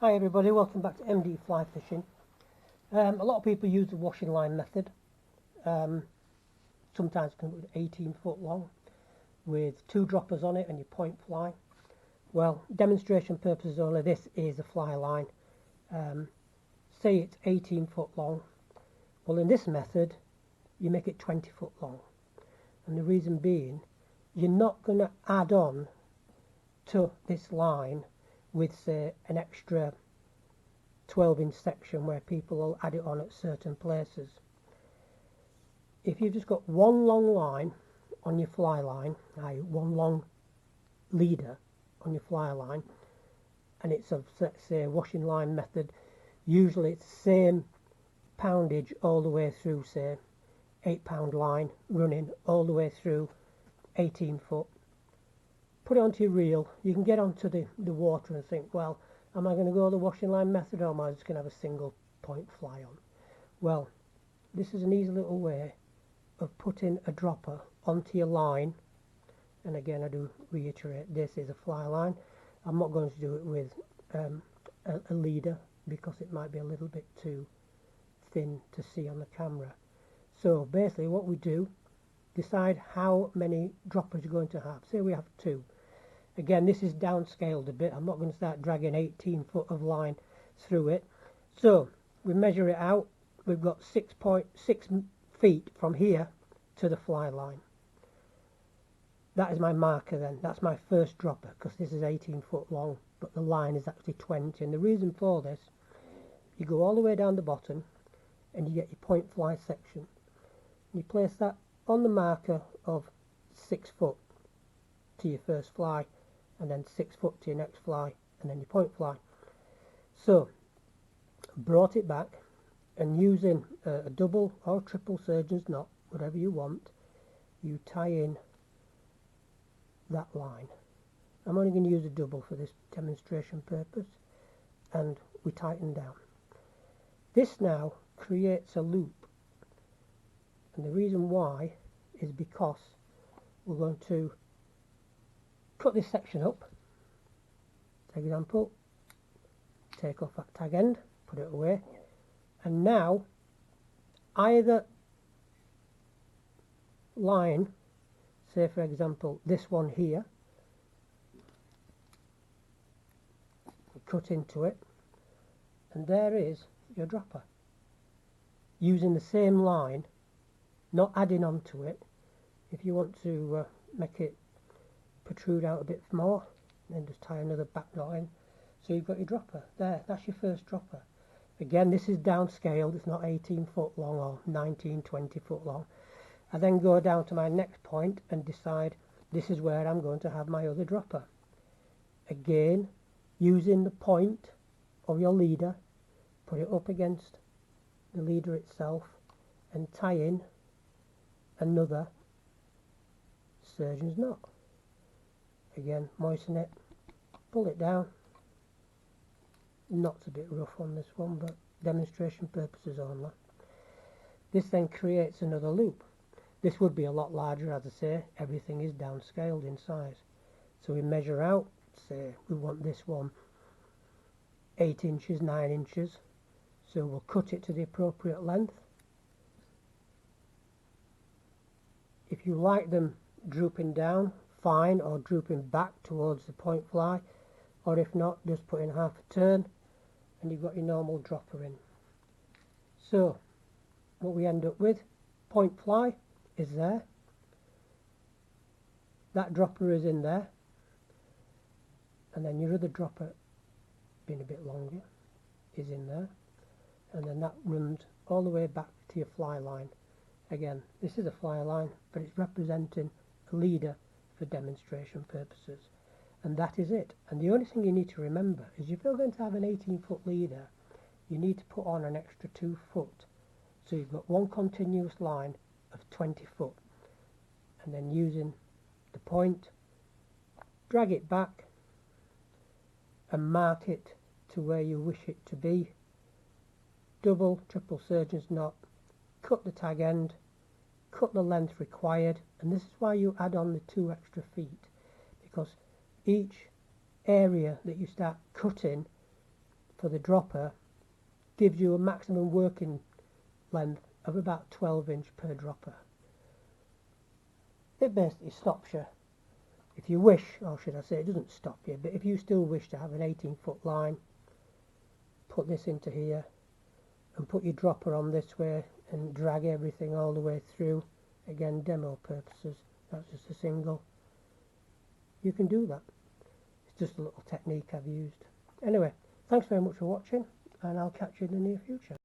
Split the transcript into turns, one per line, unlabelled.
Hi everybody, welcome back to MD Fly Fishing. A lot of people use the washing line method. Sometimes it can be 18 foot long with 2 droppers on it and your point fly. Well, demonstration purposes only, this is a fly line. Say it's 18 foot long. Well, in this method you make it 20 foot long, and the reason being you're not going to add on to this line with, say, an extra 12-inch section where people will add it on at certain places. If you've just got one long line on your fly line, i.e. one long leader on your fly line, and it's of, let's say, washing line method, usually it's the same poundage all the way through, say 8-pound line running all the way through 18 foot. Put it onto your reel. You can get onto the water and think, well, am I going to go the washing line method, or am I just going to have a single point fly on? Well, this is an easy little way of putting a dropper onto your line. And again, I do reiterate, this is a fly line. I'm not going to do it with a leader because it might be a little bit too thin to see on the camera. So basically what we do, decide how many droppers you're going to have. Say we have 2. Again, this is downscaled a bit. I'm not going to start dragging 18 foot of line through it. So we measure it out. We've got 6.6 feet from here to the fly line. That is my marker then. That's my first dropper, because this is 18 foot long, but the line is actually 20. And the reason for this, you go all the way down the bottom and you get your point fly section. You place that on the marker of 6 foot to your first fly, and then 6 foot to your next fly, and then your point fly. So brought it back, and using a double or triple surgeon's knot, whatever you want, you tie in that line. I'm only going to use a double for this demonstration purpose, and we tighten down. This now creates a loop, and the reason why is because we're going to cut this section up. For example, take off that tag end, put it away, and now either line, say for example this one here, cut into it, and there is your dropper, using the same line, not adding on to it. If you want to make it protrude out a bit more, then just tie another back knot in, so you've got your dropper there. That's your first dropper. Again, this is downscaled, it's not 18 foot long or 19, 20 foot long. I then go down to my next point and decide this is where I'm going to have my other dropper. Again, using the point of your leader, put it up against the leader itself and tie in another surgeon's knot. Again, moisten it, pull it down. Knot's a bit rough on this one, but demonstration purposes only. This then creates another loop. This would be a lot larger, as I say, everything is downscaled in size. So we measure out, say we want this one 8 inches, 9 inches, so we'll cut it to the appropriate length. If you like them drooping down, fine, or drooping back towards the point fly, or if not, just put in half a turn and you've got your normal dropper in. So what we end up with, point fly is there, that dropper is in there, and then your other dropper, being a bit longer, is in there, and then that runs all the way back to your fly line. Again, this is a fly line, but it's representing a leader for demonstration purposes, and that is it. And the only thing you need to remember is if you're going to have an 18 foot leader, you need to put on an extra 2 foot, so you've got one continuous line of 20 foot, and then using the point, drag it back and mark it to where you wish it to be. Double, triple surgeon's knot, cut the tag end, cut the length required, and this is why you add on the 2 extra feet, because each area that you start cutting for the dropper gives you a maximum working length of about 12 inch per dropper. It basically stops you. If you wish, or should I say, it doesn't stop you, but if you still wish to have an 18-foot line, put this into here and put your dropper on this way and drag everything all the way through. Again, demo purposes, that's just a single. You can do that. It's just a little technique I've used. Anyway, thanks very much for watching, and I'll catch you in the near future.